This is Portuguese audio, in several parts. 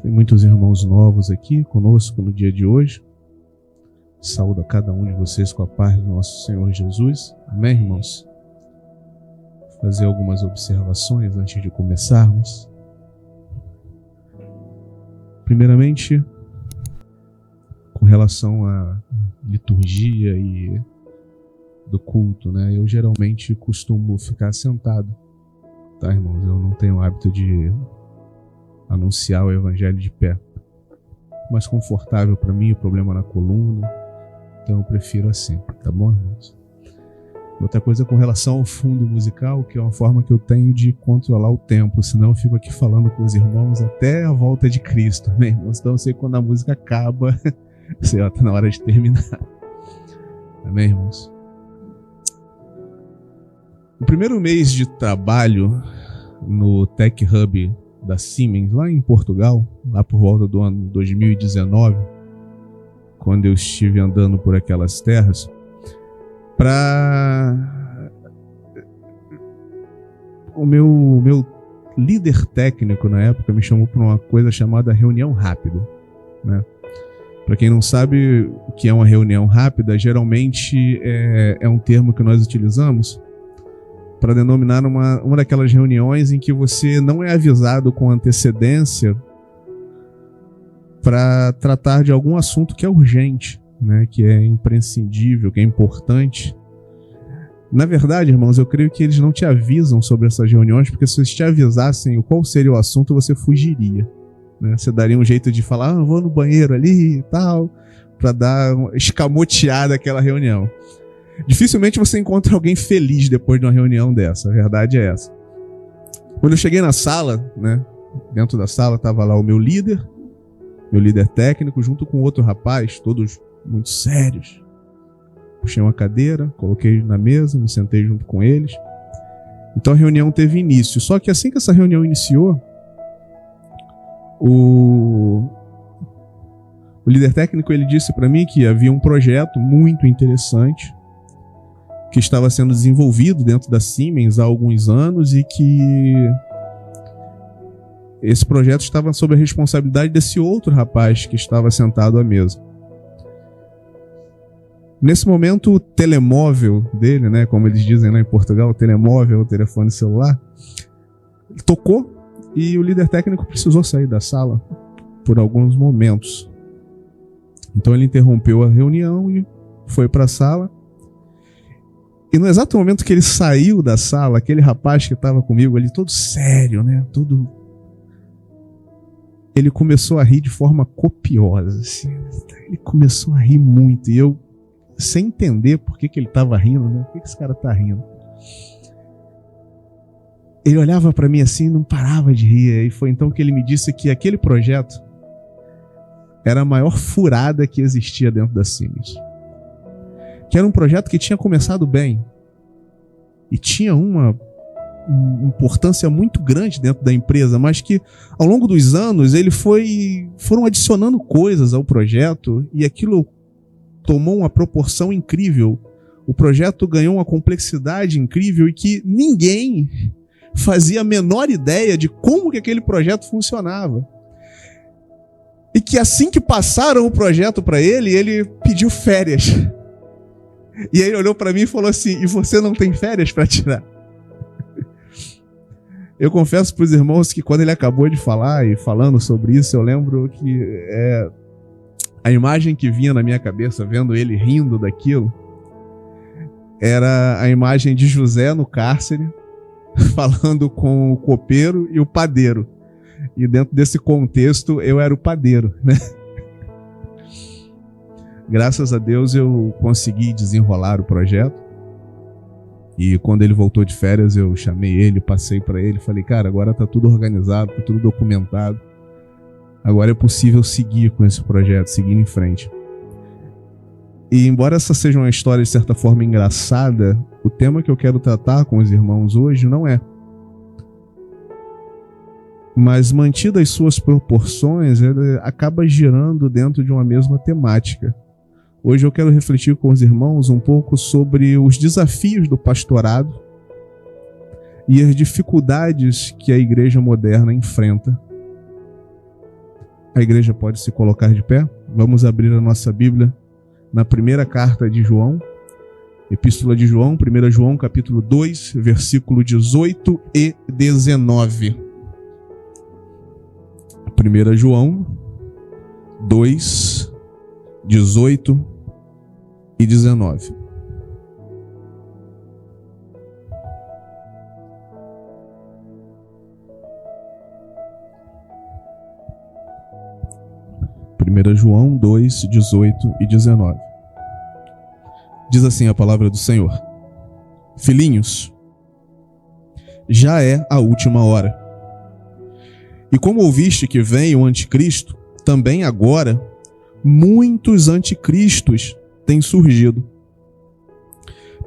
Tem muitos irmãos novos aqui conosco no dia de hoje. Saúdo a cada um de vocês com a paz do nosso Senhor Jesus. Amém, irmãos? Vou fazer algumas observações antes de começarmos. Primeiramente, com relação à liturgia e do culto, né? Eu geralmente costumo ficar sentado, tá, irmãos? Eu não tenho o hábito de anunciar o evangelho de pé. Mais confortável para mim, o problema na coluna, então eu prefiro assim, tá bom, irmãos? Outra coisa com relação ao fundo musical, que é uma forma que eu tenho de controlar o tempo, senão eu fico aqui falando com os irmãos até a volta de Cristo, amém, irmãos? Então eu sei que quando a música acaba, sei lá, tá na hora de terminar. Amém, irmãos? O primeiro mês de trabalho no Tech Hub da Siemens, lá em Portugal, lá por volta do ano 2019, quando eu estive andando por aquelas terras, o meu líder técnico na época me chamou para uma coisa chamada reunião rápida, né? Para quem não sabe o que é uma reunião rápida, geralmente é um termo que nós utilizamos para denominar uma daquelas reuniões em que você não é avisado com antecedência para tratar de algum assunto que é urgente, né, que é imprescindível, que é importante. Na verdade, irmãos, eu creio que eles não te avisam sobre essas reuniões, porque se eles te avisassem qual seria o assunto, você fugiria, né? Você daria um jeito de falar, eu vou no banheiro ali e tal, para dar uma escamoteada àquela reunião. Dificilmente você encontra alguém feliz depois de uma reunião dessa, a verdade é essa. Quando eu cheguei na sala, né, dentro da sala estava lá o meu líder técnico, junto com outro rapaz, todos muito sérios. Puxei uma cadeira, coloquei na mesa, me sentei junto com eles. Então a reunião teve início. Só que assim que essa reunião iniciou, o líder técnico ele disse para mim que havia um projeto muito interessante que estava sendo desenvolvido dentro da Siemens há alguns anos e que esse projeto estava sob a responsabilidade desse outro rapaz que estava sentado à mesa. Nesse momento, o telemóvel dele, né, como eles dizem lá em Portugal, o telemóvel, o telefone celular, tocou e o líder técnico precisou sair da sala por alguns momentos. Então ele interrompeu a reunião e foi para a sala. E no exato momento que ele saiu da sala, aquele rapaz que estava comigo ali, todo sério, né, ele começou a rir de forma copiosa, assim. Ele começou a rir muito e eu, sem entender por que ele estava rindo, né? Por que esse cara está rindo? Ele olhava para mim assim e não parava de rir. E foi então que ele me disse que aquele projeto era a maior furada que existia dentro da Siemens. Que era um projeto que tinha começado bem e tinha uma importância muito grande dentro da empresa, mas que ao longo dos anos foram adicionando coisas ao projeto e aquilo tomou uma proporção incrível. O projeto ganhou uma complexidade incrível e que ninguém fazia a menor ideia de como que aquele projeto funcionava. E que assim que passaram o projeto para ele pediu férias. E aí ele olhou para mim e falou assim, e você não tem férias para tirar? Eu confesso para os irmãos que quando ele acabou de falar e falando sobre isso, eu lembro que a imagem que vinha na minha cabeça, vendo ele rindo daquilo, era a imagem de José no cárcere, falando com o copeiro e o padeiro. E dentro desse contexto, eu era o padeiro, né? Graças a Deus eu consegui desenrolar o projeto. E quando ele voltou de férias, eu chamei ele, passei para ele, falei, cara, agora tá tudo organizado, tá tudo documentado. Agora é possível seguir com esse projeto, seguir em frente. E embora essa seja uma história de certa forma engraçada, o tema que eu quero tratar com os irmãos hoje não é. Mas mantidas as suas proporções, ele acaba girando dentro de uma mesma temática. Hoje eu quero refletir com os irmãos um pouco sobre os desafios do pastorado e as dificuldades que a igreja moderna enfrenta. A igreja pode se colocar de pé. Vamos abrir a nossa Bíblia na primeira carta de João, Epístola de João, 1 João, capítulo 2, versículo 18 e 19. 1 João 2, 18 e 19. João 2, 18 e 19. Diz assim a palavra do Senhor: Filhinhos, já é a última hora. E como ouviste que vem o anticristo, também agora muitos anticristos têm surgido,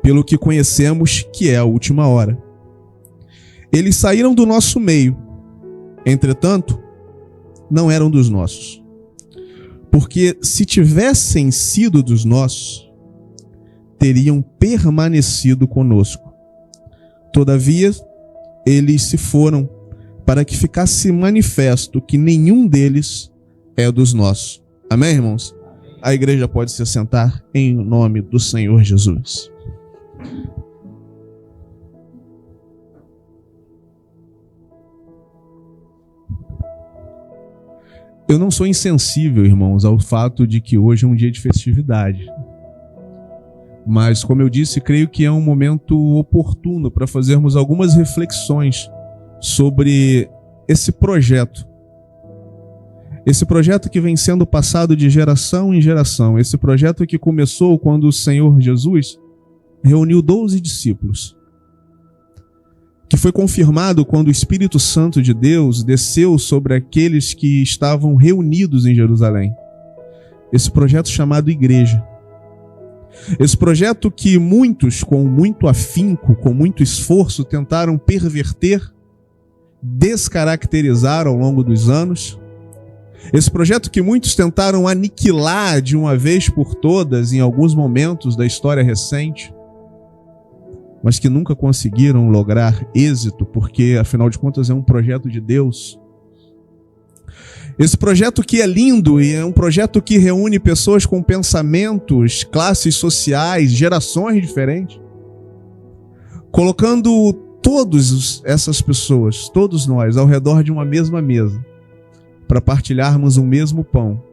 pelo que conhecemos que é a última hora. Eles saíram do nosso meio, entretanto, não eram dos nossos. Porque se tivessem sido dos nossos, teriam permanecido conosco. Todavia, eles se foram para que ficasse manifesto que nenhum deles é dos nossos. Amém, irmãos? A igreja pode se assentar em nome do Senhor Jesus. Eu não sou insensível, irmãos, ao fato de que hoje é um dia de festividade. Mas, como eu disse, creio que é um momento oportuno para fazermos algumas reflexões sobre esse projeto. Esse projeto que vem sendo passado de geração em geração. Esse projeto que começou quando o Senhor Jesus reuniu 12 discípulos. Que foi confirmado quando o Espírito Santo de Deus desceu sobre aqueles que estavam reunidos em Jerusalém. Esse projeto chamado igreja. Esse projeto que muitos, com muito afinco, com muito esforço, tentaram perverter, descaracterizar ao longo dos anos. Esse projeto que muitos tentaram aniquilar de uma vez por todas em alguns momentos da história recente, mas que nunca conseguiram lograr êxito, porque, afinal de contas, é um projeto de Deus. Esse projeto que é lindo e é um projeto que reúne pessoas com pensamentos, classes sociais, gerações diferentes, colocando todas essas pessoas, todos nós, ao redor de uma mesma mesa, para partilharmos um mesmo pão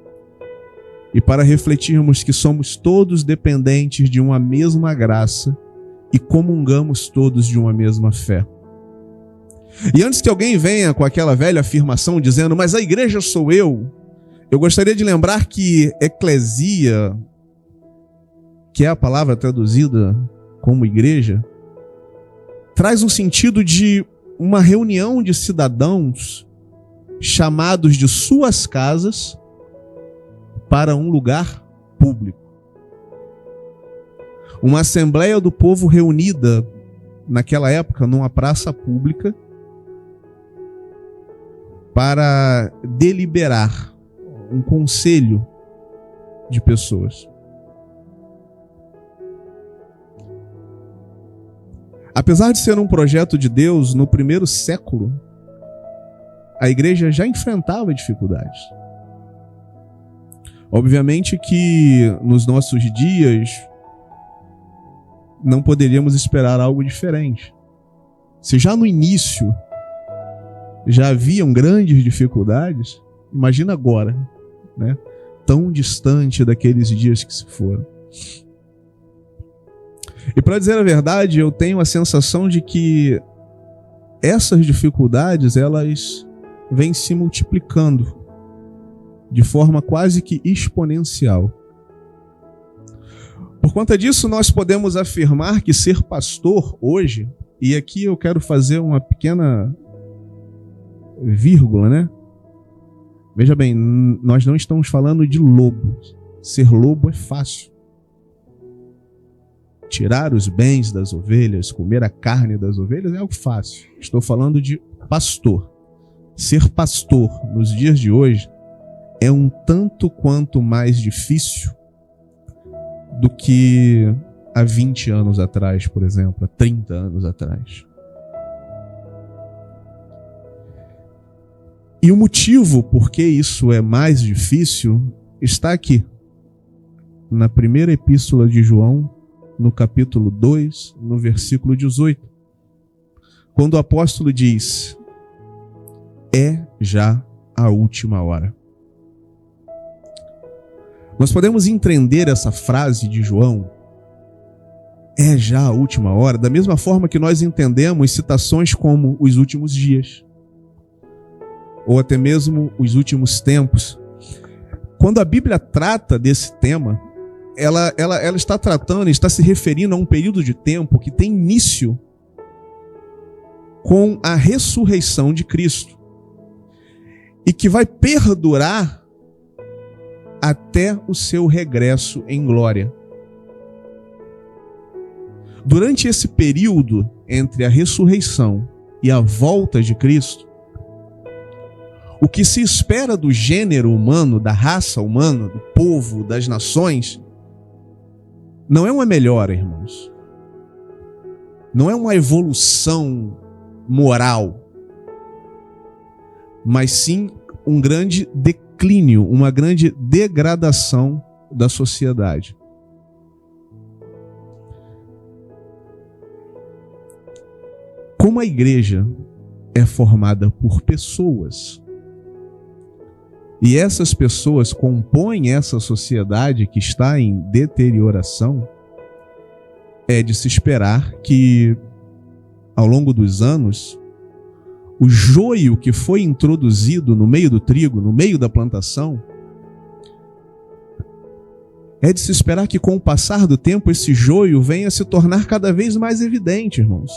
e para refletirmos que somos todos dependentes de uma mesma graça e comungamos todos de uma mesma fé. E antes que alguém venha com aquela velha afirmação dizendo, mas a igreja sou eu gostaria de lembrar que eclesia, que é a palavra traduzida como igreja, traz um sentido de uma reunião de cidadãos chamados de suas casas para um lugar público. Uma assembleia do povo reunida naquela época numa praça pública para deliberar, um conselho de pessoas. Apesar de ser um projeto de Deus, no primeiro século, a igreja já enfrentava dificuldades. Obviamente que nos nossos dias não poderíamos esperar algo diferente. Se já no início já haviam grandes dificuldades, imagina agora, né? Tão distante daqueles dias que se foram. E para dizer a verdade, eu tenho a sensação de que essas dificuldades, elas vêm se multiplicando de forma quase que exponencial. Por conta disso, nós podemos afirmar que ser pastor hoje, e aqui eu quero fazer uma pequena vírgula, né? Veja bem, nós não estamos falando de lobo. Ser lobo é fácil. Tirar os bens das ovelhas, comer a carne das ovelhas é algo fácil. Estou falando de pastor. Ser pastor nos dias de hoje é um tanto quanto mais difícil do que há 20 anos atrás, por exemplo, há 30 anos atrás. E o motivo por que isso é mais difícil está aqui, na primeira epístola de João, no capítulo 2, no versículo 18. Quando o apóstolo diz: é já a última hora. Nós podemos entender essa frase de João, é já a última hora, da mesma forma que nós entendemos citações como os últimos dias, ou até mesmo os últimos tempos. Quando a Bíblia trata desse tema, ela está tratando, está se referindo a um período de tempo que tem início com a ressurreição de Cristo e que vai perdurar até o seu regresso em glória. Durante esse período entre a ressurreição e a volta de Cristo, o que se espera do gênero humano, da raça humana, do povo, das nações, não é uma melhora, irmãos. Não é uma evolução moral, mas sim um grande declínio, uma grande degradação da sociedade. Como a igreja é formada por pessoas, e essas pessoas compõem essa sociedade que está em deterioração, é de se esperar que, ao longo dos anos, o joio que foi introduzido no meio do trigo, no meio da plantação, é de se esperar que, com o passar do tempo, esse joio venha a se tornar cada vez mais evidente, irmãos.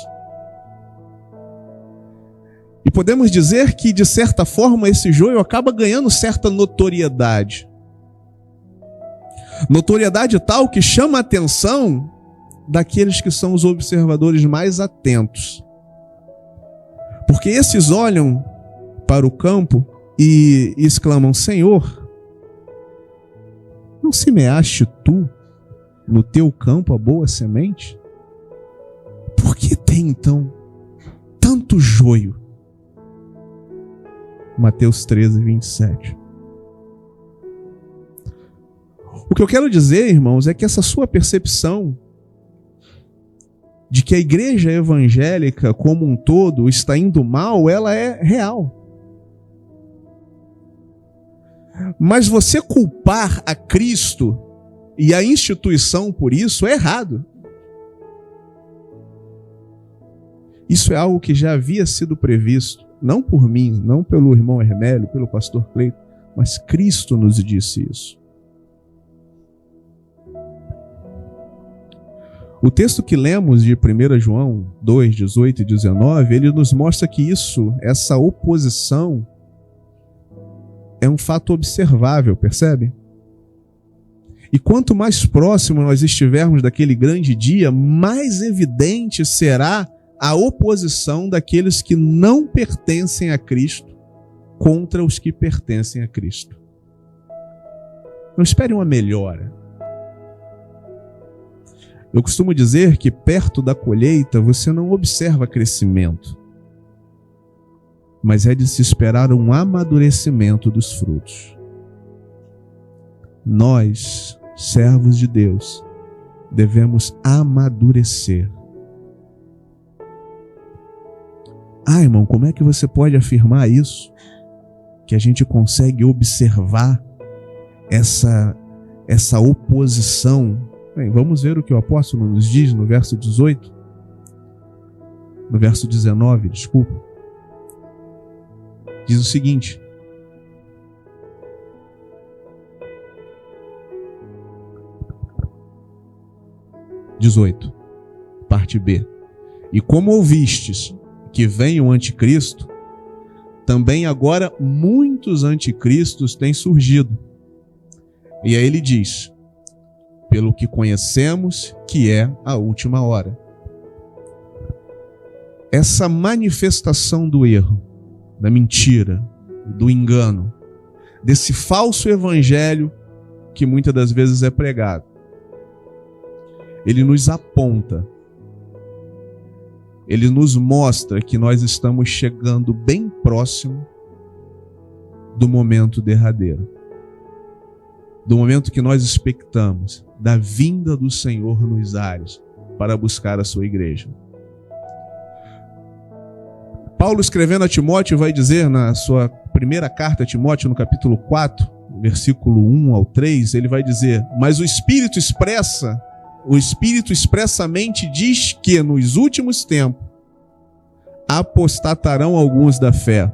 E podemos dizer que, de certa forma, esse joio acaba ganhando certa notoriedade. Notoriedade tal que chama a atenção daqueles que são os observadores mais atentos. Porque esses olham para o campo e exclamam: Senhor, não semeaste tu no teu campo a boa semente? Por que tem então tanto joio? Mateus 13, 27. O que eu quero dizer, irmãos, é que essa sua percepção de que a igreja evangélica como um todo está indo mal, ela é real. Mas você culpar a Cristo e a instituição por isso é errado. Isso é algo que já havia sido previsto, não por mim, não pelo irmão Hermélio, pelo pastor Cleito, mas Cristo nos disse isso. O texto que lemos de 1 João 2, 18 e 19, ele nos mostra que essa oposição é um fato observável, percebe? E quanto mais próximo nós estivermos daquele grande dia, mais evidente será a oposição daqueles que não pertencem a Cristo contra os que pertencem a Cristo. Não espere uma melhora. Eu costumo dizer que perto da colheita você não observa crescimento, mas é de se esperar um amadurecimento dos frutos. Nós, servos de Deus, devemos amadurecer. Irmão, como é que você pode afirmar isso? Que a gente consegue observar essa oposição. Bem, vamos ver o que o apóstolo nos diz no verso 18. No verso 19, desculpa. Diz o seguinte: parte B. E como ouvistes que vem o anticristo, também agora muitos anticristos têm surgido. E aí ele diz: pelo que conhecemos que é a última hora. Essa manifestação do erro, da mentira, do engano, desse falso evangelho que muitas das vezes é pregado, ele nos aponta, ele nos mostra que nós estamos chegando bem próximo do momento derradeiro, do momento que nós expectamos, da vinda do Senhor nos ares para buscar a sua igreja. Paulo, escrevendo a Timóteo, vai dizer na sua primeira carta a Timóteo, no capítulo 4, versículo 1 ao 3, ele vai dizer: mas o Espírito expressamente diz que nos últimos tempos apostatarão alguns da fé,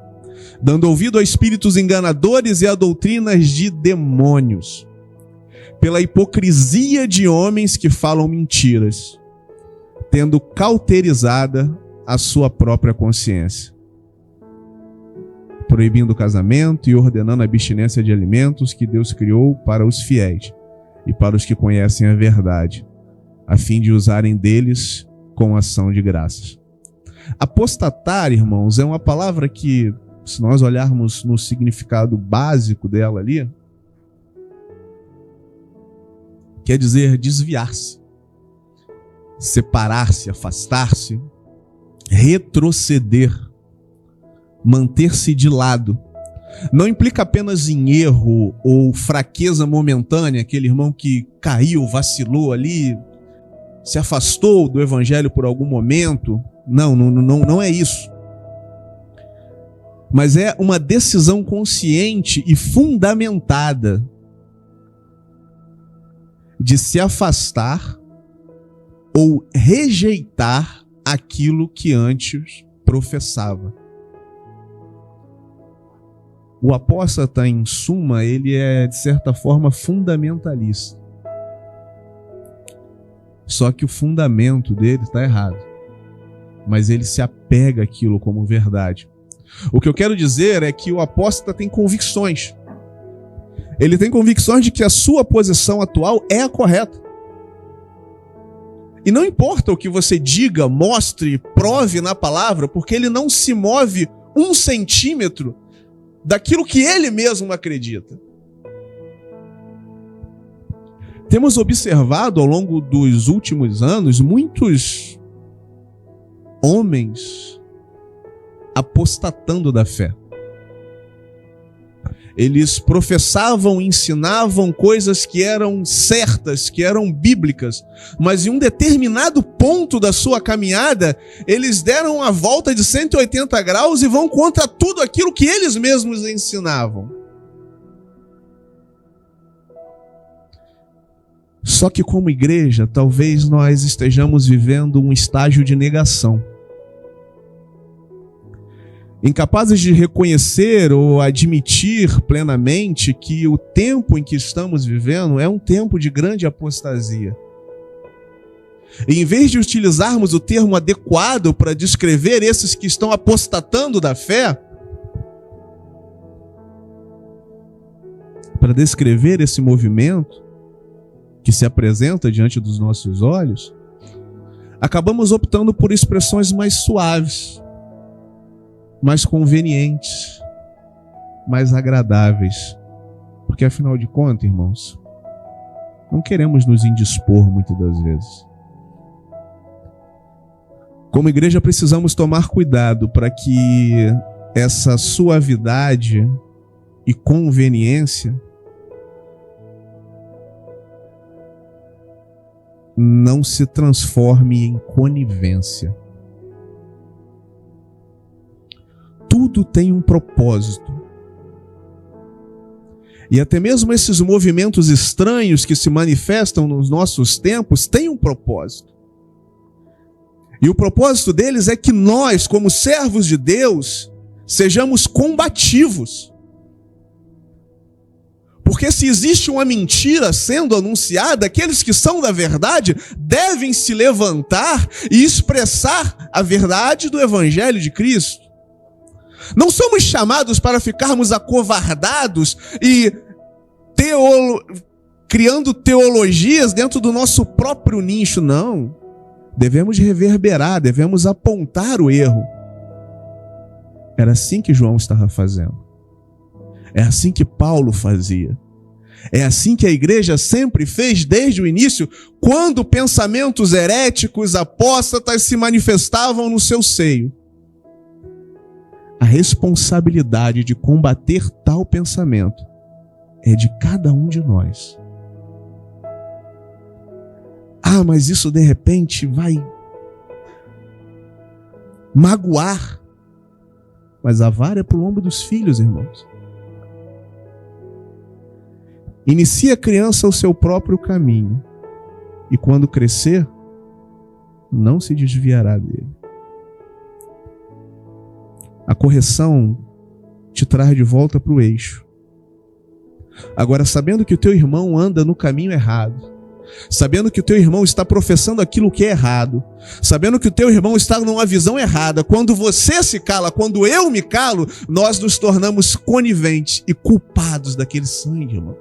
dando ouvido a espíritos enganadores e a doutrinas de demônios, pela hipocrisia de homens que falam mentiras, tendo cauterizada a sua própria consciência, proibindo o casamento e ordenando a abstinência de alimentos que Deus criou para os fiéis e para os que conhecem a verdade, a fim de usarem deles com ação de graças. Apostatar, irmãos, é uma palavra que, se nós olharmos no significado básico dela ali, quer dizer desviar-se, separar-se, afastar-se, retroceder, manter-se de lado. Não implica apenas em erro ou fraqueza momentânea, aquele irmão que caiu, vacilou ali, se afastou do evangelho por algum momento. Não é isso. Mas é uma decisão consciente e fundamentada de se afastar ou rejeitar aquilo que antes professava. O apóstata, em suma, ele é, de certa forma, fundamentalista. Só que o fundamento dele está errado. Mas ele se apega àquilo como verdade. O que eu quero dizer é que o apóstata tem convicções. Ele tem convicções de que a sua posição atual é a correta. E não importa o que você diga, mostre, prove na palavra, porque ele não se move 1 centímetro daquilo que ele mesmo acredita. Temos observado ao longo dos últimos anos muitos homens apostatando da fé. Eles professavam, ensinavam coisas que eram certas, que eram bíblicas, mas em um determinado ponto da sua caminhada, eles deram a volta de 180 graus e vão contra tudo aquilo que eles mesmos ensinavam. Só que como igreja, talvez nós estejamos vivendo um estágio de negação. Incapazes de reconhecer ou admitir plenamente que o tempo em que estamos vivendo é um tempo de grande apostasia. E em vez de utilizarmos o termo adequado para descrever esses que estão apostatando da fé, para descrever esse movimento que se apresenta diante dos nossos olhos, acabamos optando por expressões mais suaves, mais convenientes, mais agradáveis. Porque afinal de contas, irmãos, não queremos nos indispor muitas das vezes. Como igreja precisamos tomar cuidado para que essa suavidade e conveniência não se transforme em conivência. Tudo tem um propósito. E até mesmo esses movimentos estranhos que se manifestam nos nossos tempos têm um propósito. E o propósito deles é que nós, como servos de Deus, sejamos combativos. Porque se existe uma mentira sendo anunciada, aqueles que são da verdade devem se levantar e expressar a verdade do Evangelho de Cristo. Não somos chamados para ficarmos acovardados e criando teologias dentro do nosso próprio nicho, não. Devemos reverberar, devemos apontar o erro. Era assim que João estava fazendo. É assim que Paulo fazia. É assim que a igreja sempre fez desde o início, quando pensamentos heréticos, apóstatas se manifestavam no seu seio. a responsabilidade de combater tal pensamento é de cada um de nós. Ah, mas isso de repente vai magoar. Mas a vara é para o lombo dos filhos, irmãos. Inicia a criança o seu próprio caminho, e quando crescer, não se desviará dele. A correção te traz de volta para o eixo. Agora, sabendo que o teu irmão anda no caminho errado, sabendo que o teu irmão está professando aquilo que é errado, sabendo que o teu irmão está numa visão errada, quando você se cala, quando eu me calo, nós nos tornamos coniventes e culpados daquele sangue, irmão.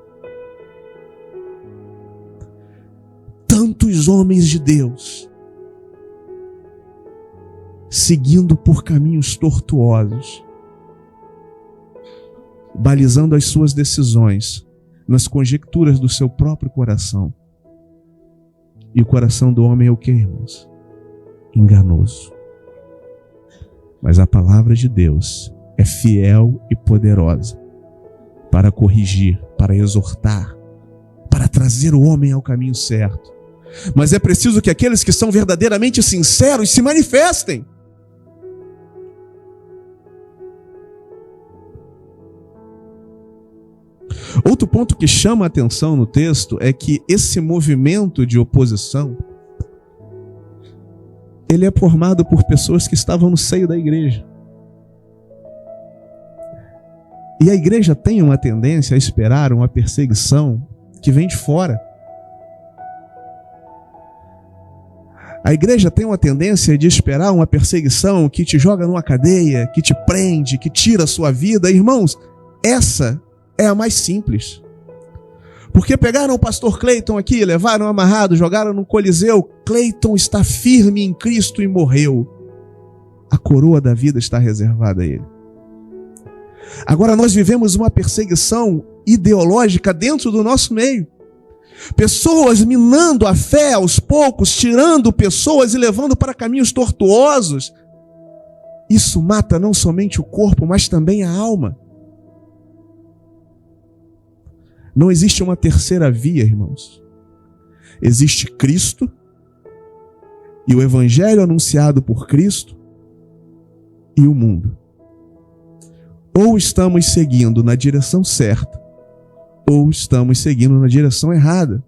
Tantos homens de Deus seguindo por caminhos tortuosos, balizando as suas decisões nas conjecturas do seu próprio coração. E o coração do homem é o que, irmãos? Enganoso. Mas a palavra de Deus é fiel e poderosa para corrigir, para exortar, para trazer o homem ao caminho certo. Mas é preciso que aqueles que são verdadeiramente sinceros se manifestem. Outro ponto que chama a atenção no texto é que esse movimento de oposição, ele é formado por pessoas que estavam no seio da igreja. E a igreja tem uma tendência a esperar uma perseguição que vem de fora. A igreja tem uma tendência de esperar uma perseguição que te joga numa cadeia, que te prende, que tira a sua vida. Irmãos, essa é a mais simples. Porque pegaram o pastor Cleiton aqui, levaram amarrado, jogaram no Coliseu. Cleiton está firme em Cristo e morreu. A coroa da vida está reservada a ele. Agora nós vivemos uma perseguição ideológica dentro do nosso meio. Pessoas minando a fé aos poucos, tirando pessoas e levando para caminhos tortuosos. Isso mata não somente o corpo, mas também a alma. Não existe uma terceira via, irmãos. Existe Cristo e o evangelho anunciado por Cristo e o mundo. Ou estamos seguindo na direção certa, ou estamos seguindo na direção errada.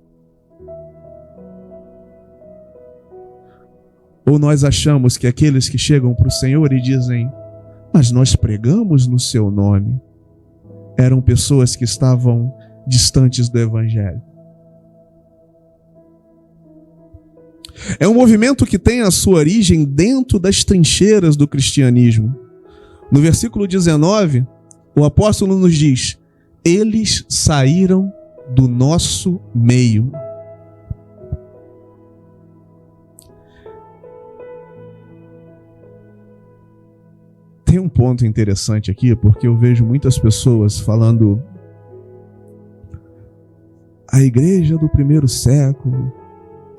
Ou nós achamos que aqueles que chegam para o Senhor e dizem, mas nós pregamos no seu nome, eram pessoas que estavam distantes do evangelho. É um movimento que tem a sua origem dentro das trincheiras do cristianismo. No versículo 19, o apóstolo nos diz, eles saíram do nosso meio. Tem um ponto interessante aqui, porque eu vejo muitas pessoas falando a igreja do primeiro século,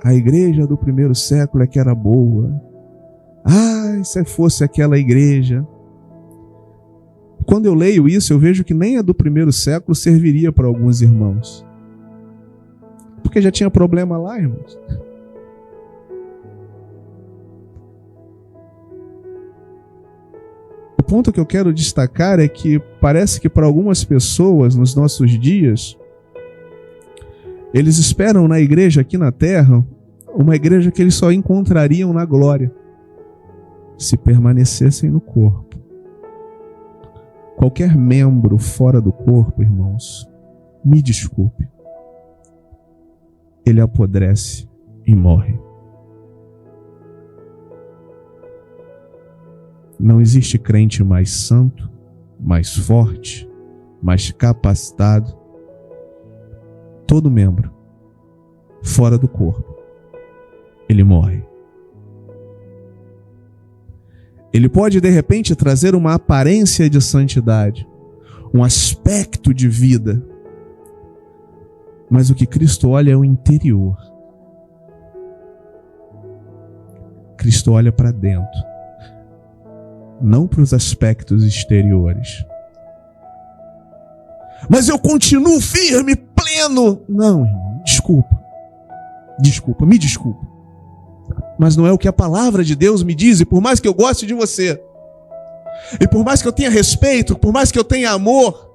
a igreja do primeiro século é que era boa. Ah, se fosse aquela igreja. Quando eu leio isso, eu vejo que nem a do primeiro século serviria para alguns irmãos. Porque já tinha problema lá, irmãos. O ponto que eu quero destacar é que parece que para algumas pessoas nos nossos dias, eles esperam na igreja aqui na terra, uma igreja que eles só encontrariam na glória, se permanecessem no corpo. Qualquer membro fora do corpo, irmãos, me desculpe, ele apodrece e morre. Não existe crente mais santo, mais forte, mais capacitado. Todo membro fora do corpo, ele morre. Ele pode de repente trazer uma aparência de santidade, um aspecto de vida, mas o que Cristo olha é o interior. Cristo olha para dentro. não para os aspectos exteriores. Mas eu continuo firme, pleno. Não, irmão, me desculpa. Mas não é o que a palavra de Deus me diz, e por mais que eu goste de você, e por mais que eu tenha respeito, por mais que eu tenha amor,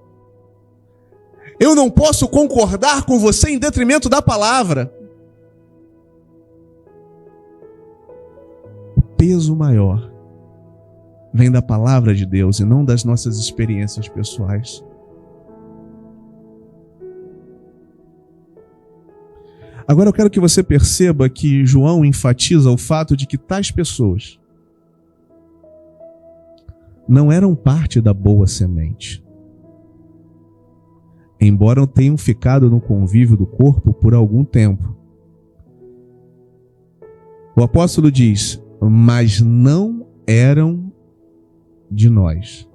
eu não posso concordar com você em detrimento da palavra. O peso maior vem da palavra de Deus e não das nossas experiências pessoais. Agora eu quero que você perceba que João enfatiza o fato de que tais pessoas não eram parte da boa semente. Embora tenham ficado no convívio do corpo por algum tempo. O apóstolo diz, mas não eram de nós.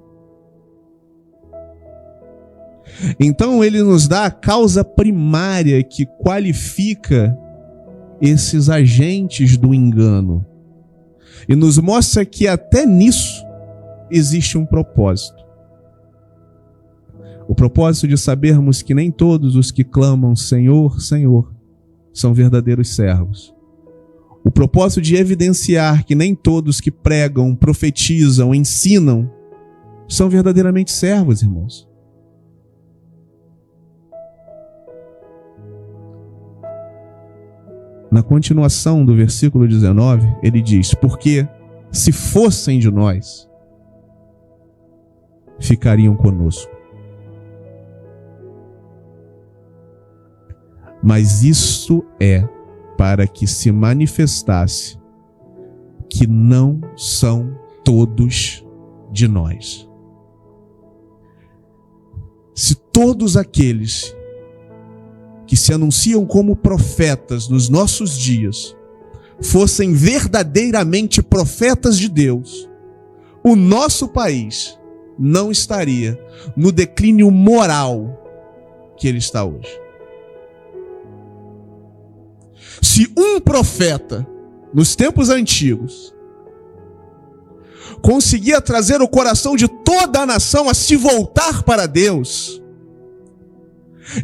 Então ele nos dá a causa primária que qualifica esses agentes do engano. E nos mostra que até nisso existe um propósito. O propósito de sabermos que nem todos os que clamam Senhor, Senhor, são verdadeiros servos. O propósito de evidenciar que nem todos que pregam, profetizam, ensinam, são verdadeiramente servos, irmãos. Na continuação do versículo 19, ele diz, porque se fossem de nós, ficariam conosco. Mas isso é para que se manifestasse que não são todos de nós. Se todos aqueles que se anunciam como profetas nos nossos dias fossem verdadeiramente profetas de Deus, o nosso país não estaria no declínio moral que ele está hoje. Se um profeta, nos tempos antigos, conseguia trazer o coração de toda a nação a se voltar para Deus,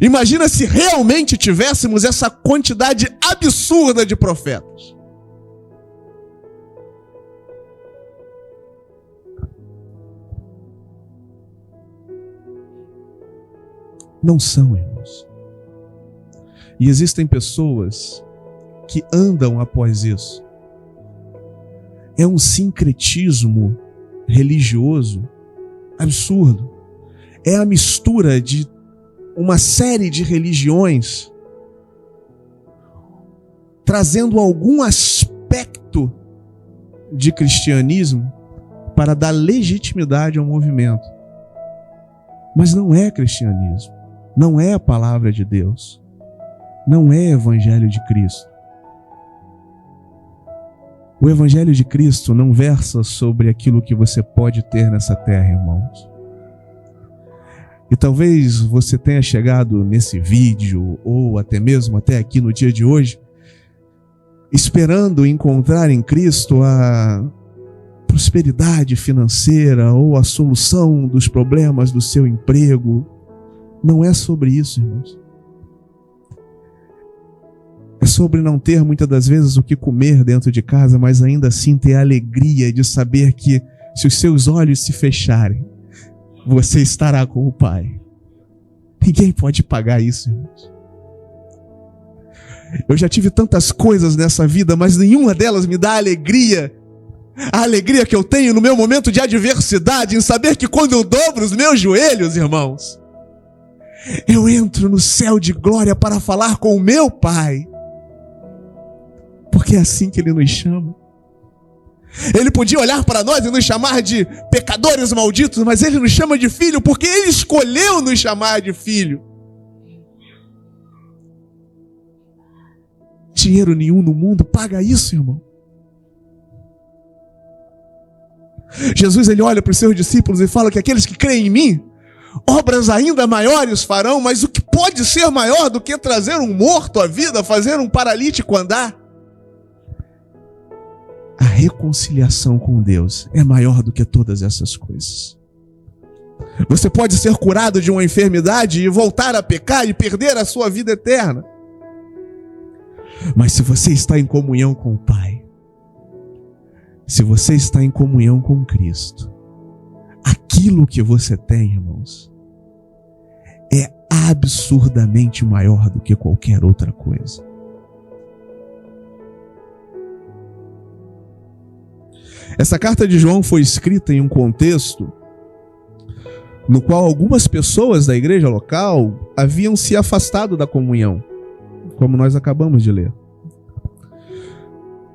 imagina se realmente tivéssemos essa quantidade absurda de profetas. Não são, irmãos. E existem pessoas que andam após isso. É um sincretismo religioso absurdo. É a mistura de uma série de religiões trazendo algum aspecto de cristianismo para dar legitimidade ao movimento. Mas não é cristianismo, não é a palavra de Deus, não é evangelho de Cristo. O evangelho de Cristo não versa sobre aquilo que você pode ter nessa terra, irmãos. E talvez você tenha chegado nesse vídeo, ou até mesmo até aqui no dia de hoje, esperando encontrar em Cristo a prosperidade financeira ou a solução dos problemas do seu emprego. Não é sobre isso, irmãos. É sobre não ter muitas das vezes o que comer dentro de casa, mas ainda assim ter a alegria de saber que se os seus olhos se fecharem, você estará com o Pai. Ninguém pode pagar isso, irmãos. Eu já tive tantas coisas nessa vida, mas nenhuma delas me dá alegria. A alegria que eu tenho no meu momento de adversidade, em saber que quando eu dobro os meus joelhos, irmãos, eu entro no céu de glória para falar com o meu Pai. Porque é assim que Ele nos chama. Ele podia olhar para nós e nos chamar de pecadores malditos, mas Ele nos chama de filho porque Ele escolheu nos chamar de filho. Dinheiro nenhum no mundo paga isso, irmão. Jesus, Ele olha para os seus discípulos e fala que aqueles que creem em mim, obras ainda maiores farão, mas o que pode ser maior do que trazer um morto à vida, fazer um paralítico andar? A reconciliação com Deus é maior do que todas essas coisas. Você pode ser curado de uma enfermidade e voltar a pecar e perder a sua vida eterna. Mas se você está em comunhão com o Pai, se você está em comunhão com Cristo, aquilo que você tem, irmãos, é absurdamente maior do que qualquer outra coisa. Essa carta de João foi escrita em um contexto no qual algumas pessoas da igreja local haviam se afastado da comunhão, como nós acabamos de ler.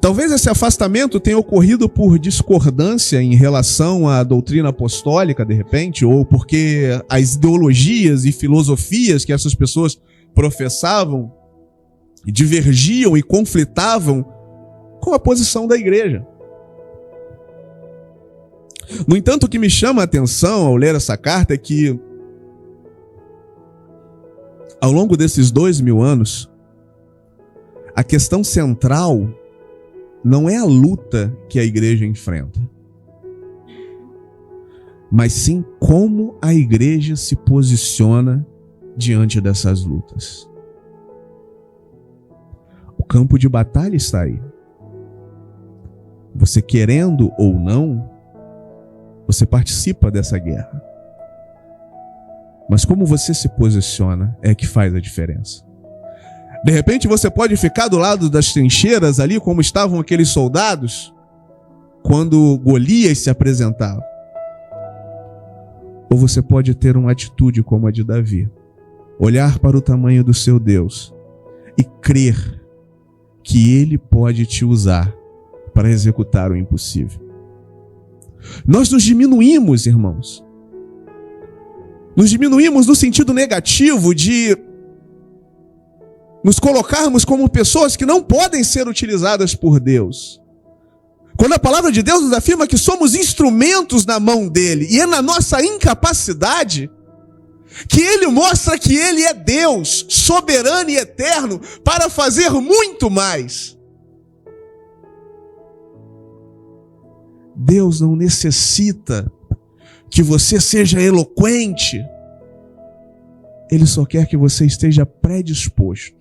Talvez esse afastamento tenha ocorrido por discordância em relação à doutrina apostólica, de repente, ou porque as ideologias e filosofias que essas pessoas professavam divergiam e conflitavam com a posição da igreja. No entanto, o que me chama a atenção ao ler essa carta é que, ao longo desses 2000 anos, a questão central não é a luta que a igreja enfrenta, mas sim como a igreja se posiciona diante dessas lutas. O campo de batalha está aí. Você querendo ou não, você participa dessa guerra. Mas como você se posiciona é que faz a diferença. De repente você pode ficar do lado das trincheiras ali, como estavam aqueles soldados, quando Golias se apresentava. Ou você pode ter uma atitude como a de Davi. Olhar para o tamanho do seu Deus e crer que Ele pode te usar para executar o impossível. Nós nos diminuímos, irmãos. Nos diminuímos no sentido negativo de nos colocarmos como pessoas que não podem ser utilizadas por Deus. Quando a palavra de Deus nos afirma que somos instrumentos na mão dele, e é na nossa incapacidade que ele mostra que ele é Deus, soberano e eterno, para fazer muito mais. Deus não necessita que você seja eloquente. Ele só quer que você esteja predisposto.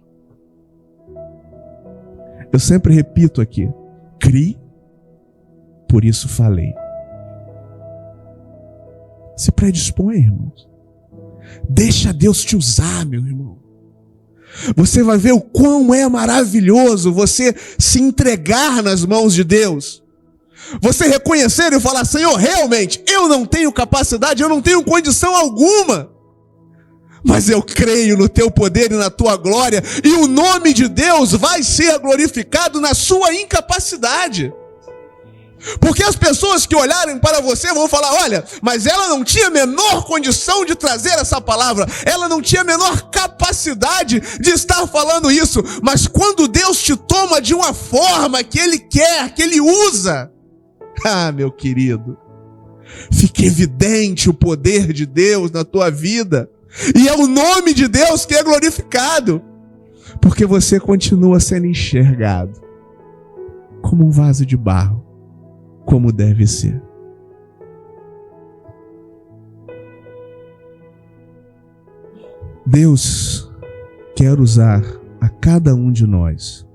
Eu sempre repito aqui: crie, por isso falei. Se predispõe, irmãos. Deixa Deus te usar, meu irmão. Você vai ver o quão é maravilhoso você se entregar nas mãos de Deus. Você reconhecer e falar: Senhor, realmente, eu não tenho capacidade, eu não tenho condição alguma. Mas eu creio no teu poder e na tua glória, e o nome de Deus vai ser glorificado na sua incapacidade. Porque as pessoas que olharem para você vão falar: olha, mas ela não tinha a menor condição de trazer essa palavra, ela não tinha a menor capacidade de estar falando isso, mas quando Deus te toma de uma forma que Ele quer, que Ele usa, meu querido, fica evidente o poder de Deus na tua vida. E é o nome de Deus que é glorificado, porque você continua sendo enxergado como um vaso de barro, como deve ser. Deus quer usar a cada um de nós,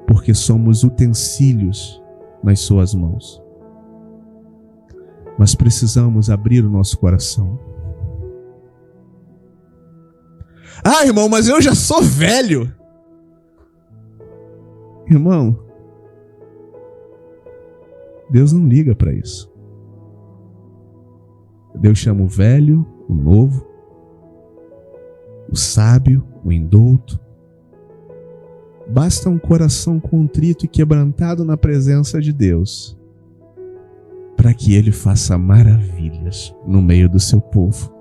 porque somos utensílios nas suas mãos. Mas precisamos abrir o nosso coração. Irmão, mas eu já sou velho. Irmão, Deus não liga para isso. Deus chama o velho, o novo, o sábio, o indouto. Basta um coração contrito e quebrantado na presença de Deus para que Ele faça maravilhas no meio do seu povo.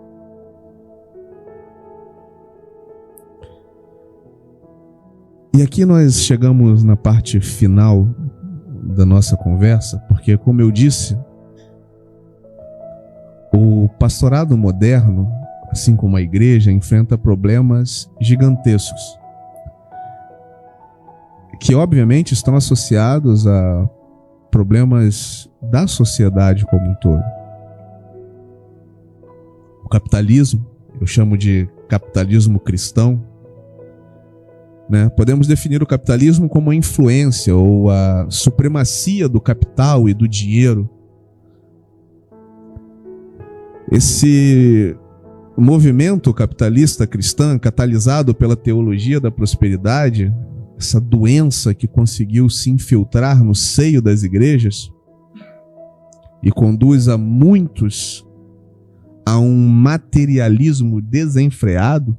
E aqui nós chegamos na parte final da nossa conversa, porque, como eu disse, o pastorado moderno, assim como a igreja, enfrenta problemas gigantescos que obviamente estão associados a problemas da sociedade como um todo. O capitalismo, eu chamo de capitalismo cristão, né? Podemos definir o capitalismo como a influência ou a supremacia do capital e do dinheiro. Esse movimento capitalista cristão, catalisado pela teologia da prosperidade, essa doença que conseguiu se infiltrar no seio das igrejas e conduz a muitos a um materialismo desenfreado,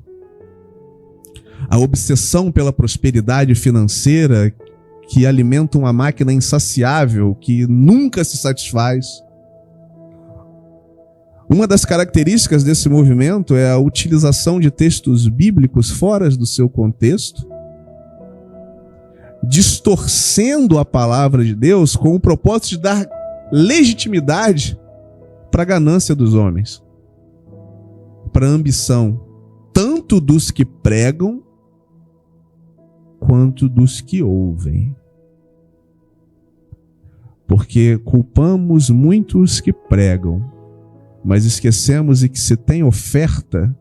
a obsessão pela prosperidade financeira que alimenta uma máquina insaciável que nunca se satisfaz. Uma das características desse movimento é a utilização de textos bíblicos fora do seu contexto, distorcendo a palavra de Deus com o propósito de dar legitimidade para a ganância dos homens, para a ambição, tanto dos que pregam, quanto dos que ouvem. Porque culpamos muitos que pregam, mas esquecemos de que se tem oferta,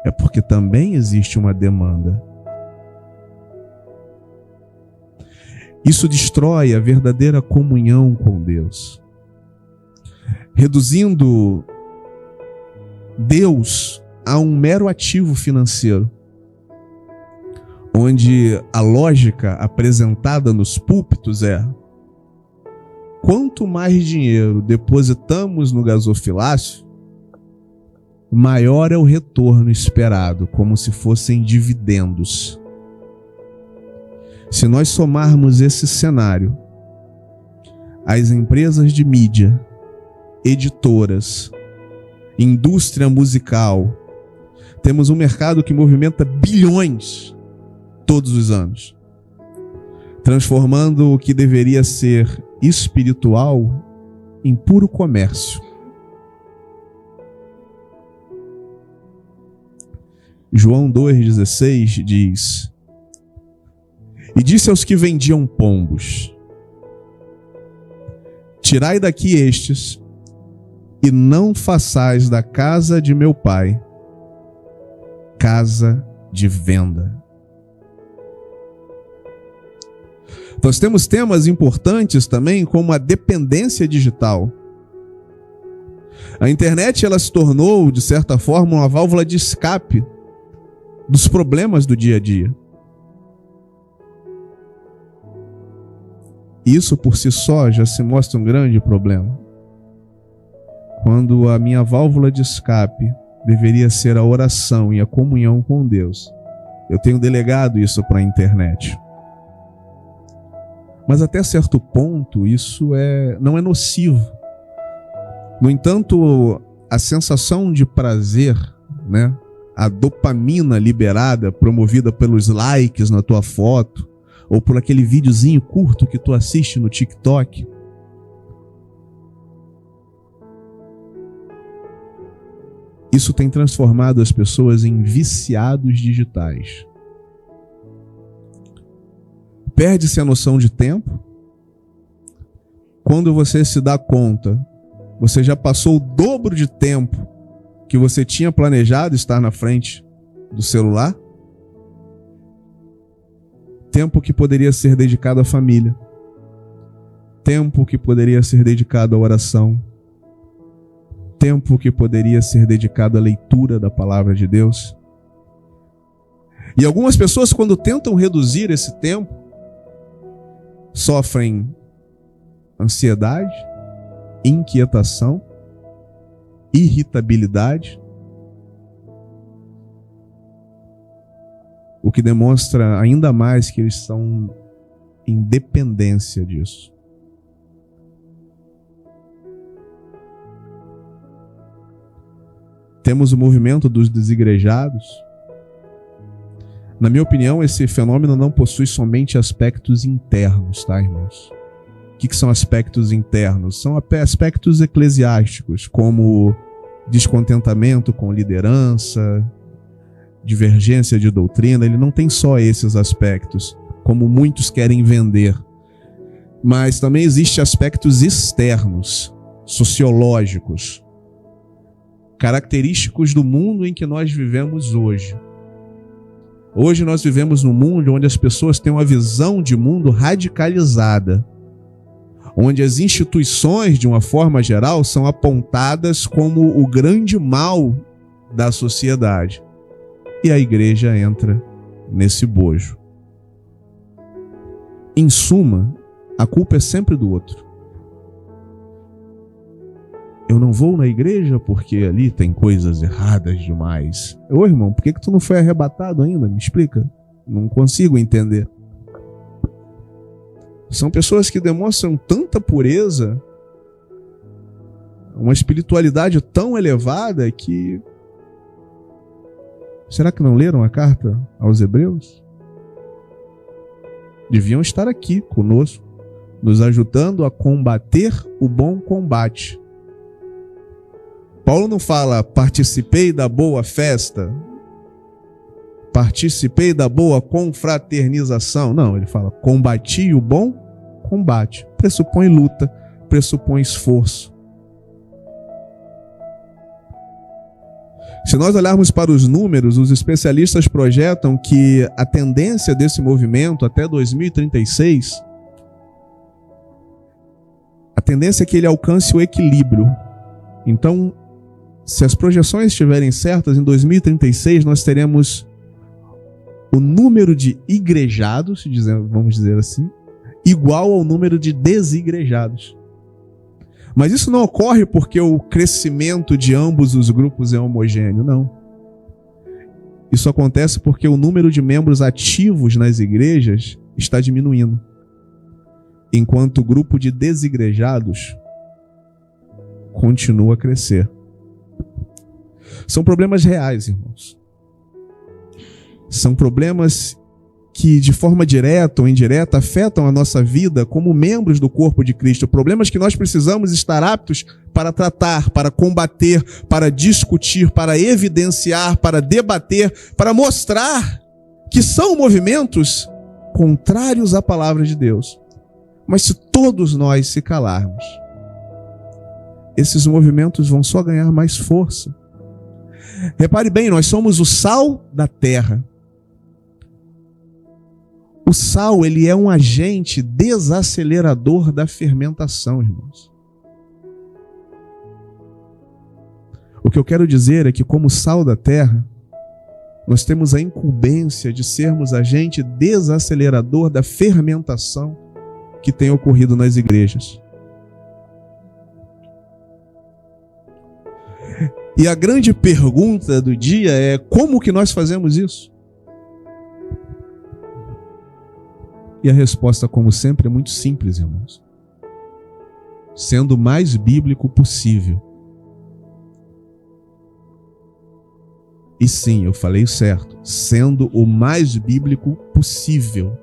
é porque também existe uma demanda. Isso destrói a verdadeira comunhão com Deus, reduzindo Deus a um mero ativo financeiro, onde a lógica apresentada nos púlpitos é: quanto mais dinheiro depositamos no gasofilácio, maior é o retorno esperado, como se fossem dividendos. Se nós somarmos esse cenário às empresas de mídia, editoras, indústria musical, temos um mercado que movimenta bilhões todos os anos, transformando o que deveria ser espiritual em puro comércio. João 2,16 diz: e disse aos que vendiam pombos: tirai daqui estes, e não façais da casa de meu pai casa de venda. Nós temos temas importantes também, como a dependência digital. A internet, ela se tornou, de certa forma, uma válvula de escape dos problemas do dia a dia. Isso por si só já se mostra um grande problema. Quando a minha válvula de escape deveria ser a oração e a comunhão com Deus, eu tenho delegado isso para a internet. Mas até certo ponto isso não é nocivo. No entanto, a sensação de prazer, né? A dopamina liberada, promovida pelos likes na tua foto, ou por aquele videozinho curto que tu assiste no TikTok, isso tem transformado as pessoas em viciados digitais. Perde-se a noção de tempo. Quando você se dá conta, você já passou o dobro de tempo que você tinha planejado estar na frente do celular. Tempo que poderia ser dedicado à família. Tempo que poderia ser dedicado à oração. Tempo que poderia ser dedicado à leitura da palavra de Deus. E algumas pessoas, quando tentam reduzir esse tempo, sofrem ansiedade, inquietação, irritabilidade, o que demonstra ainda mais que eles estão em dependência disso. Temos o movimento dos desigrejados. Na minha opinião, esse fenômeno não possui somente aspectos internos, tá, irmãos? O que são aspectos internos? São aspectos eclesiásticos, como descontentamento com liderança, divergência de doutrina. Ele não tem só esses aspectos, como muitos querem vender. Mas também existem aspectos externos, sociológicos, característicos do mundo em que nós vivemos hoje. Hoje nós vivemos num mundo onde as pessoas têm uma visão de mundo radicalizada, onde as instituições, de uma forma geral, são apontadas como o grande mal da sociedade. E a igreja entra nesse bojo. Em suma, a culpa é sempre do outro. Eu não vou na igreja porque ali tem coisas erradas demais. Ô irmão, por que tu não foi arrebatado ainda? Me explica. Não consigo entender. São pessoas que demonstram tanta pureza, uma espiritualidade tão elevada que... Será que não leram a carta aos Hebreus? Deviam estar aqui conosco, nos ajudando a combater o bom combate. Paulo não fala, participei da boa festa, participei da boa confraternização. Não, ele fala, combati o bom combate. Pressupõe luta, pressupõe esforço. Se nós olharmos para os números, os especialistas projetam que a tendência desse movimento até 2036, a tendência é que ele alcance o equilíbrio. Então, se as projeções estiverem certas, em 2036 nós teremos o número de igrejados, vamos dizer assim, igual ao número de desigrejados. Mas isso não ocorre porque o crescimento de ambos os grupos é homogêneo, não. Isso acontece porque o número de membros ativos nas igrejas está diminuindo, enquanto o grupo de desigrejados continua a crescer. São problemas reais, irmãos. São problemas que de forma direta ou indireta afetam a nossa vida como membros do corpo de Cristo. Problemas que nós precisamos estar aptos para tratar, para combater, para discutir, para evidenciar, para debater, para mostrar que são movimentos contrários à palavra de Deus. Mas se todos nós se calarmos, esses movimentos vão só ganhar mais força. Repare bem, nós somos o sal da terra. O sal, ele é um agente desacelerador da fermentação, irmãos. O que eu quero dizer é que, como sal da terra, nós temos a incumbência de sermos agente desacelerador da fermentação que tem ocorrido nas igrejas. E a grande pergunta do dia é: como que nós fazemos isso? E a resposta, como sempre, é muito simples, irmãos. Sendo o mais bíblico possível. E sim, eu falei certo. Sendo o mais bíblico possível.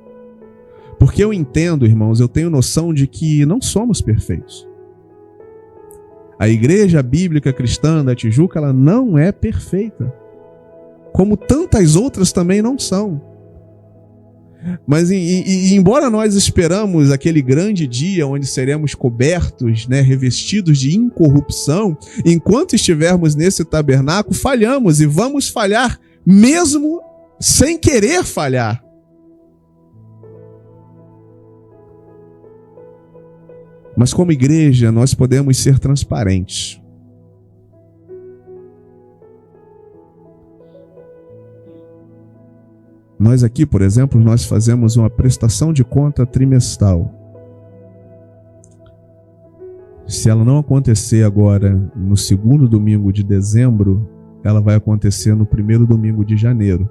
Porque eu entendo, irmãos, eu tenho noção de que não somos perfeitos. A igreja bíblica cristã da Tijuca, ela não é perfeita. Como tantas outras também não são. Mas embora nós esperamos aquele grande dia onde seremos cobertos, revestidos de incorrupção, enquanto estivermos nesse tabernáculo, falhamos e vamos falhar mesmo sem querer falhar. Mas como igreja, nós podemos ser transparentes. Nós aqui, por exemplo, nós fazemos uma prestação de conta trimestral. Se ela não acontecer agora no segundo domingo de dezembro, ela vai acontecer no primeiro domingo de janeiro.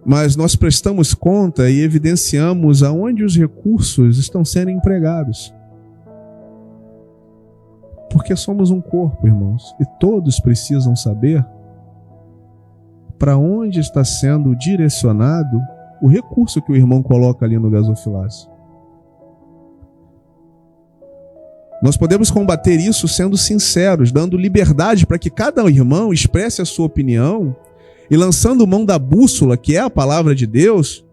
Mas nós prestamos conta e evidenciamos aonde os recursos estão sendo empregados. Porque somos um corpo, irmãos, e todos precisam saber para onde está sendo direcionado o recurso que o irmão coloca ali no gasofilácio. Nós podemos combater isso sendo sinceros, dando liberdade para que cada irmão expresse a sua opinião e lançando mão da bússola, que é a palavra de Deus,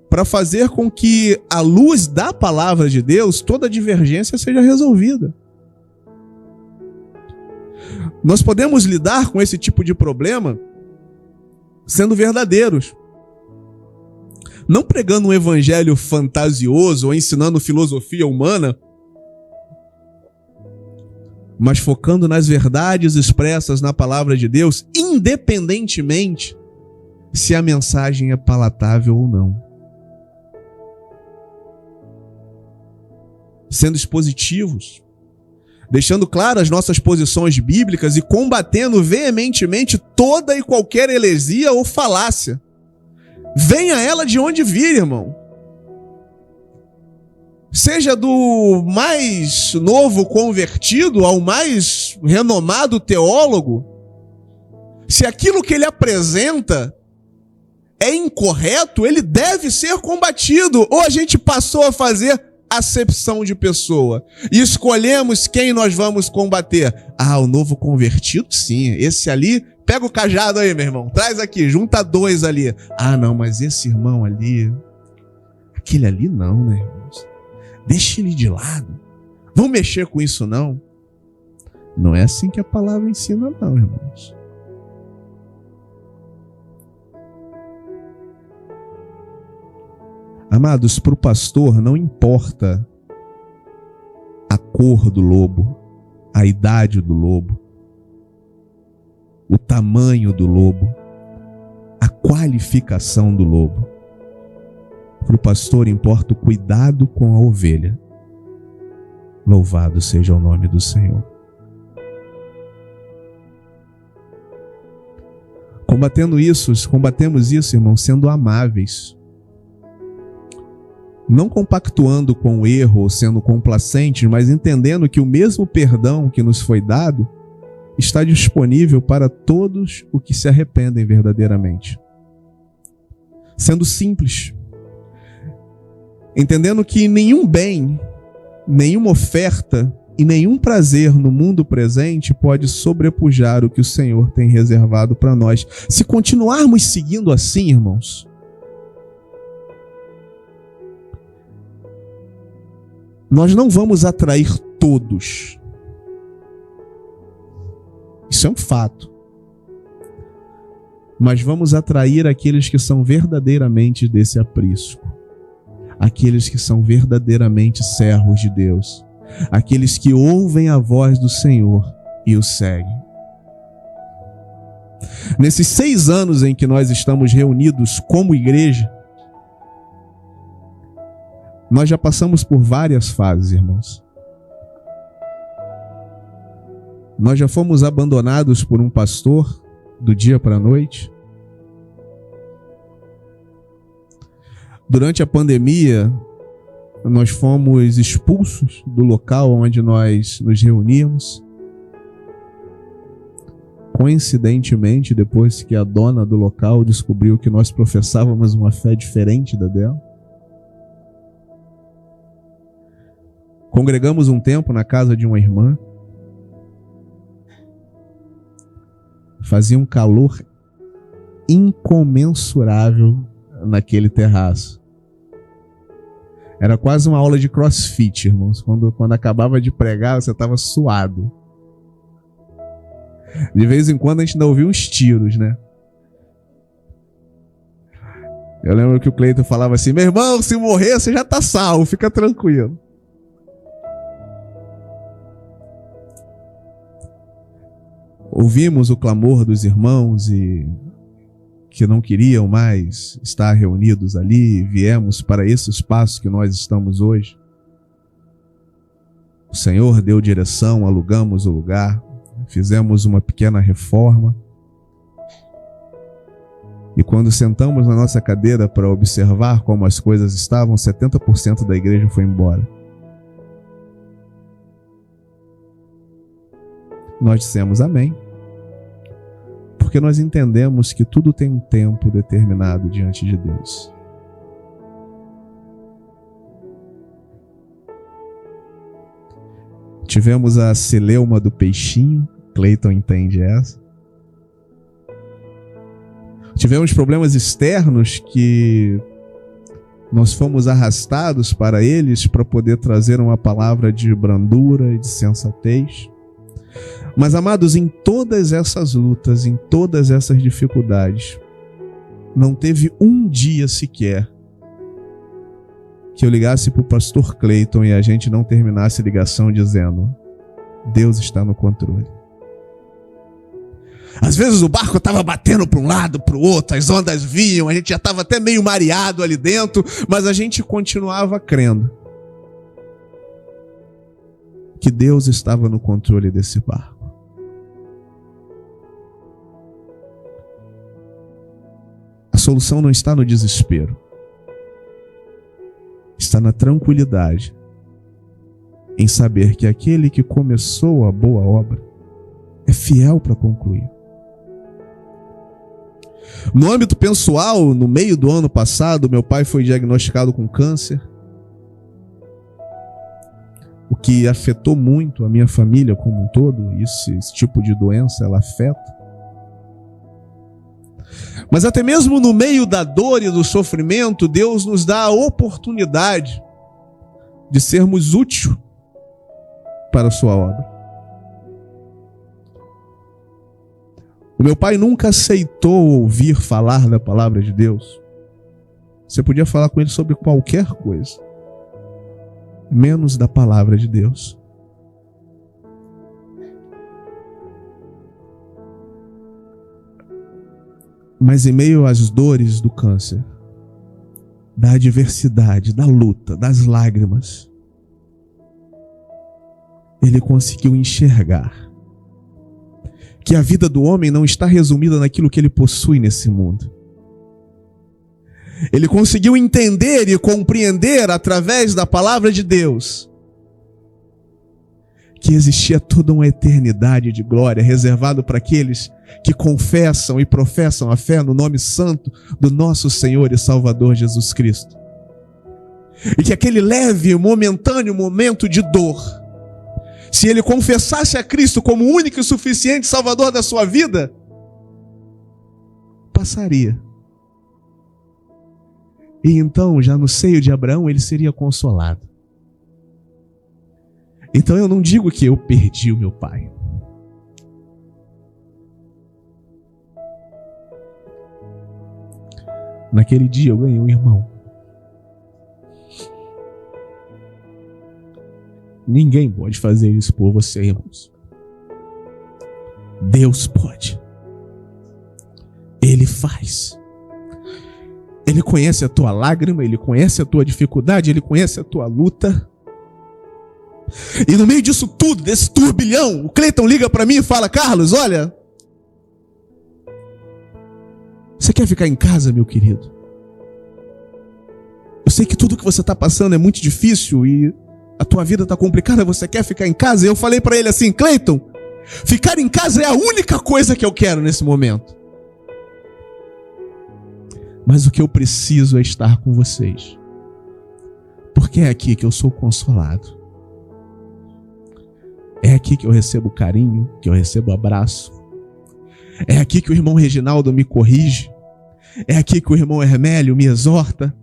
para fazer com que, à luz da palavra de Deus, toda divergência seja resolvida. Nós podemos lidar com esse tipo de problema sendo verdadeiros. Não pregando um evangelho fantasioso ou ensinando filosofia humana, mas focando nas verdades expressas na palavra de Deus, independentemente se a mensagem é palatável ou não. Sendo expositivos, deixando claras as nossas posições bíblicas e combatendo veementemente toda e qualquer heresia ou falácia. Venha ela de onde vir, irmão. Seja do mais novo convertido ao mais renomado teólogo, se aquilo que ele apresenta é incorreto, ele deve ser combatido. Ou a gente passou a fazer acepção de pessoa e escolhemos quem nós vamos combater. O novo convertido, sim. Esse ali, pega o cajado aí, meu irmão. Traz aqui, junta 2 ali. Não, mas esse irmão ali, aquele ali não, né, irmãos? Deixa ele de lado. Vamos mexer com isso, não. Não é assim que a palavra ensina, não, irmãos. Amados, para o pastor não importa a cor do lobo, a idade do lobo, o tamanho do lobo, a qualificação do lobo. Para o pastor importa o cuidado com a ovelha. Louvado seja o nome do Senhor. Combatemos isso, irmãos, sendo amáveis. Não compactuando com o erro ou sendo complacentes, mas entendendo que o mesmo perdão que nos foi dado está disponível para todos os que se arrependem verdadeiramente. Sendo simples. Entendendo que nenhum bem, nenhuma oferta e nenhum prazer no mundo presente pode sobrepujar o que o Senhor tem reservado para nós. Se continuarmos seguindo assim, irmãos, nós não vamos atrair todos. Isso é um fato. Mas vamos atrair aqueles que são verdadeiramente desse aprisco. Aqueles que são verdadeiramente servos de Deus. Aqueles que ouvem a voz do Senhor e o seguem. Nesses 6 anos em que nós estamos reunidos como igreja, nós já passamos por várias fases, irmãos. Nós já fomos abandonados por um pastor do dia para a noite. Durante a pandemia, nós fomos expulsos do local onde nós nos reuníamos. Coincidentemente, depois que a dona do local descobriu que nós professávamos uma fé diferente da dela. Congregamos um tempo na casa de uma irmã. Fazia um calor incomensurável naquele terraço. Era quase uma aula de crossfit, irmãos. Quando acabava de pregar, você estava suado. De vez em quando a gente ainda ouvia uns tiros, né? Eu lembro que o Cleiton falava assim: meu irmão, se morrer você já está salvo, fica tranquilo. Ouvimos o clamor dos irmãos e que não queriam mais estar reunidos ali, viemos para esse espaço que nós estamos hoje. O Senhor deu direção, alugamos o lugar, fizemos uma pequena reforma. E quando sentamos na nossa cadeira para observar como as coisas estavam, 70% da igreja foi embora. Nós dissemos amém. Porque nós entendemos que tudo tem um tempo determinado diante de Deus. Tivemos a celeuma do peixinho, Cleiton entende essa. Tivemos problemas externos que Nós fomos arrastados para eles para poder trazer uma palavra de brandura e de sensatez. Mas, amados, em todas essas lutas, em todas essas dificuldades, não teve um dia sequer que eu ligasse para o pastor Cleiton e a gente não terminasse a ligação dizendo: Deus está no controle. Às vezes o barco estava batendo para um lado, para o outro, as ondas vinham, a gente já estava até meio mareado ali dentro, mas a gente continuava crendo que Deus estava no controle desse barco. A solução não está no desespero, está na tranquilidade, em saber que aquele que começou a boa obra é fiel para concluir. No âmbito pessoal, no meio do ano passado, meu pai foi diagnosticado com câncer, o que afetou muito a minha família como um todo. Esse tipo de doença, ela afeta. Mas até mesmo no meio da dor e do sofrimento, Deus nos dá a oportunidade de sermos úteis para a sua obra. O meu pai nunca aceitou ouvir falar da palavra de Deus. Você podia falar com ele sobre qualquer coisa, menos da palavra de Deus. Mas em meio às dores do câncer, da adversidade, da luta, das lágrimas, ele conseguiu enxergar que a vida do homem não está resumida naquilo que ele possui nesse mundo. Ele conseguiu entender e compreender através da palavra de Deus que existia toda uma eternidade de glória reservado para aqueles que confessam e professam a fé no nome santo do nosso Senhor e Salvador Jesus Cristo. E que aquele leve e momentâneo momento de dor, se ele confessasse a Cristo como o único e suficiente Salvador da sua vida, passaria. E então, já no seio de Abraão, ele seria consolado. Então eu não digo que eu perdi o meu pai. Naquele dia eu ganhei um irmão. Ninguém pode fazer isso por você, irmãos. Deus pode. Ele faz. Ele conhece a tua lágrima, Ele conhece a tua dificuldade, Ele conhece a tua luta. E no meio disso tudo, desse turbilhão, o Cleiton liga para mim e fala: Carlos, olha, você quer ficar em casa, meu querido? Eu sei que tudo que você está passando é muito difícil e a tua vida está complicada, você quer ficar em casa? E eu falei para ele assim: Cleiton, ficar em casa é a única coisa que eu quero nesse momento. Mas o que eu preciso é estar com vocês. Porque é aqui que eu sou consolado. É aqui que eu recebo carinho, que eu recebo abraço. É aqui que o irmão Reginaldo me corrige. É aqui que o irmão Hermélio me exorta.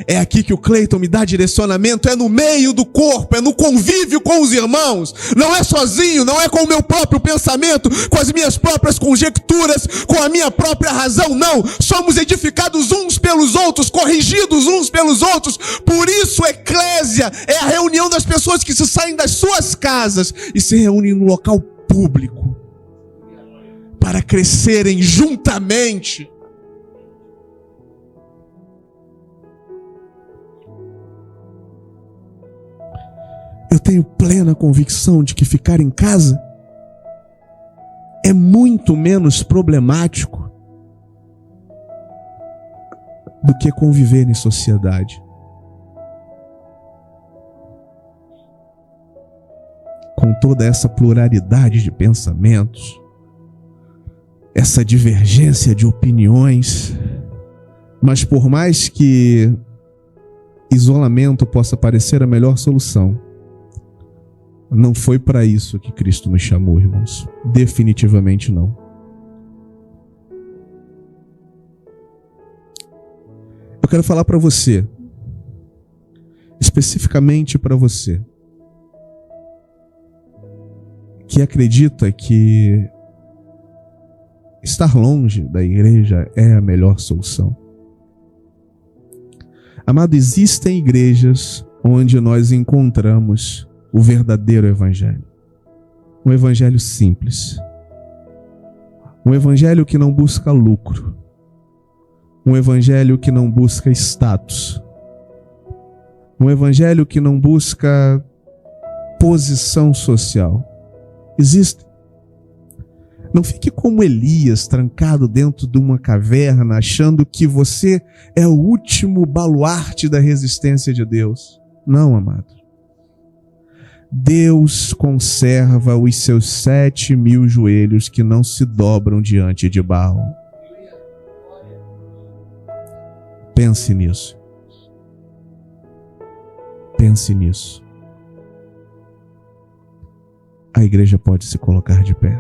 É aqui que o Cleiton me dá direcionamento. É no meio do corpo, é no convívio com os irmãos. Não é sozinho, não é com o meu próprio pensamento, com as minhas próprias conjecturas, com a minha própria razão. Não, somos edificados uns pelos outros, corrigidos uns pelos outros. Por isso, eclésia é a reunião das pessoas que se saem das suas casas e se reúnem no local público para crescerem juntamente. Eu tenho plena convicção de que ficar em casa é muito menos problemático do que conviver em sociedade. Com toda essa pluralidade de pensamentos, essa divergência de opiniões, mas por mais que isolamento possa parecer a melhor solução, não foi para isso que Cristo nos chamou, irmãos. Definitivamente não. Eu quero falar para você especificamente para você que acredita que estar longe da igreja é a melhor solução. Amado, existem igrejas onde nós encontramos o verdadeiro evangelho. Um evangelho simples. Um evangelho que não busca lucro. Um evangelho que não busca status. Um evangelho que não busca posição social. Existe. Não fique como Elias, trancado dentro de uma caverna, achando que você é o último baluarte da resistência de Deus. Não, amado. Deus conserva os seus 7.000 joelhos que não se dobram diante de Baal. Pense nisso. Pense nisso. A igreja pode se colocar de pé.